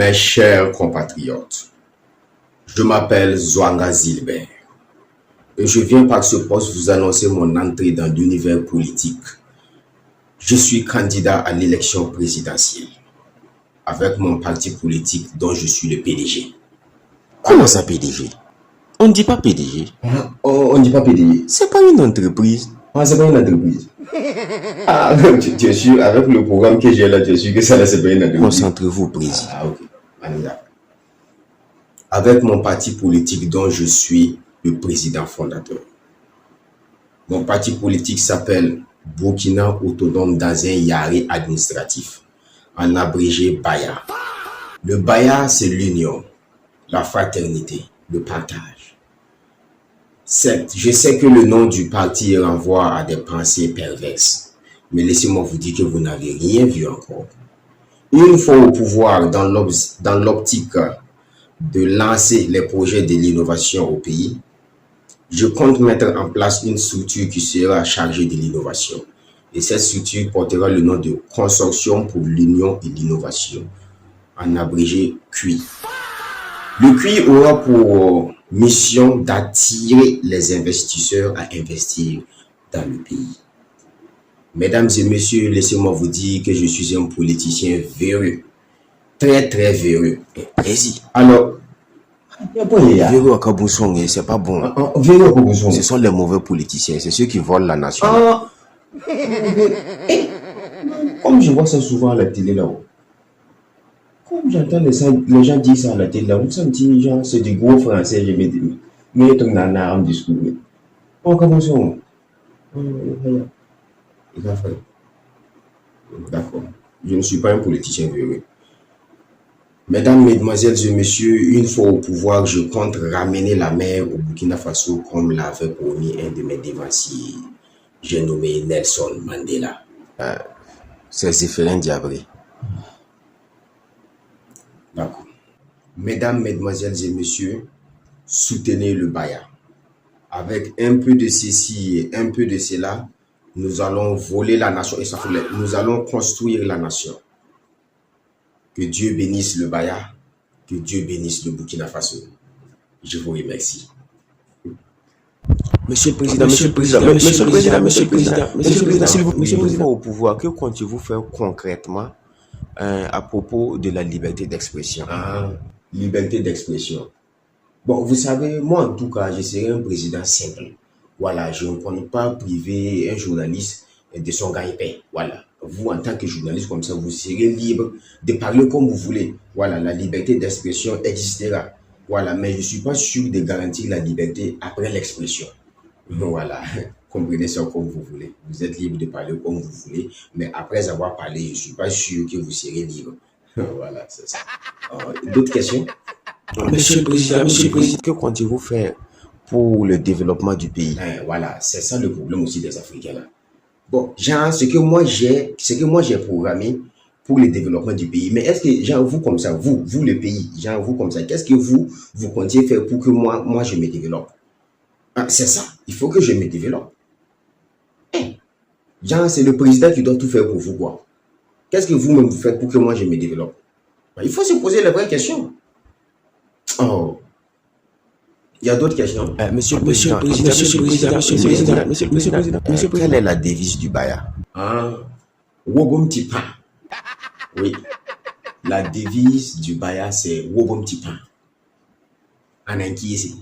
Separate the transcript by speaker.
Speaker 1: Mes chers compatriotes, je m'appelle Zwanga Zilbert et je viens par ce poste vous annoncer mon entrée dans l'univers politique. Je suis candidat à l'élection présidentielle avec mon parti politique dont je suis le PDG.
Speaker 2: Comment ça PDG? On ne dit pas PDG.
Speaker 1: On ne dit pas PDG.
Speaker 2: C'est pas une entreprise.
Speaker 1: Ah, c'est pas une entreprise. Ah, tu es sûr, avec le programme que j'ai là, tu es sûr que ça là, c'est pas une entreprise.
Speaker 2: Concentrez-vous, président.
Speaker 1: Ah, ok. Avec mon parti politique dont je suis le président fondateur. Mon parti politique s'appelle Burkina Autonome Dansé Yari Administratif, en abrégé BAYA. Le BAYA, c'est l'union, la fraternité, le partage. Certes, je sais que le nom du parti renvoie à des pensées perverses, mais laissez-moi vous dire que vous n'avez rien vu encore. Une fois au pouvoir, dans l'optique de lancer les projets de l'innovation au pays, je compte mettre en place une structure qui sera chargée de l'innovation. Et cette structure portera le nom de Consortium pour l'Union et l'Innovation, en abrégé QI. Le QI aura pour mission d'attirer les investisseurs à investir dans le pays. Mesdames et messieurs, laissez-moi vous dire que je suis un politicien véreux. Très, très véreux.
Speaker 2: Vas-y.
Speaker 1: Alors,
Speaker 2: Véreux à Kabousson, c'est pas bon. Ce sont les mauvais politiciens, c'est ceux qui volent la nation.
Speaker 1: Comme je vois ça souvent à la télé là-haut, comme j'entends les gens dire ça à la télé là-haut, ça me dit, genre, c'est du gros français, je vais dire, mais ton nana en discours. Oh, comment ça? D'accord. Je ne suis pas un politicien véreux. Mesdames, mesdemoiselles et messieurs, une fois au pouvoir, je compte ramener la mer au Burkina Faso comme l'avait promis un de mes devanciers. J'ai nommé Nelson Mandela.
Speaker 2: C'est Zéphirin Diabré.
Speaker 1: D'accord. Mesdames, mesdemoiselles et messieurs, soutenez le BAYA. Avec un peu de ceci et un peu de cela, nous allons voler la nation et nous allons construire la nation. Que Dieu bénisse le BAYA, que Dieu bénisse le Burkina Faso. Je vous remercie.
Speaker 2: Monsieur le Président, s'il vous plaît, au pouvoir, que comptez-vous faire concrètement à propos de la liberté d'expression?
Speaker 1: Liberté d'expression. Bon, vous savez, moi en tout cas, je serai un président simple. Voilà, je ne compte pas priver un journaliste de son gagne-pain. Voilà. Vous, en tant que journaliste comme ça, vous serez libre de parler comme vous voulez. Voilà, la liberté d'expression existera. Voilà, mais je ne suis pas sûr de garantir la liberté après l'expression. Voilà, comprenez ça comme vous voulez. Vous êtes libre de parler comme vous voulez, mais après avoir parlé, je ne suis pas sûr que vous serez libre. Voilà, c'est ça. D'autres questions?
Speaker 2: Monsieur le Président, que comptez-vous faire pour le développement du pays?
Speaker 1: Voilà, c'est ça le problème aussi des Africains là. Bon, genre, ce que moi j'ai programmé pour le développement du pays. Mais est-ce que, genre, vous comme ça, vous le pays, genre, vous comme ça, qu'est-ce que vous comptiez faire pour que moi je me développe? C'est ça, il faut que je me développe. Genre, c'est le président qui doit tout faire pour vous, quoi. Qu'est-ce que vous-même vous faites pour que moi je me développe? Il faut se poser les vraies questions. Oh. Il y a d'autres questions.
Speaker 2: Monsieur le Président, quelle est la devise du BAYA?
Speaker 1: Wobom Tipa. Oui. La devise du BAYA, c'est Wobom Tipa. En inquiété.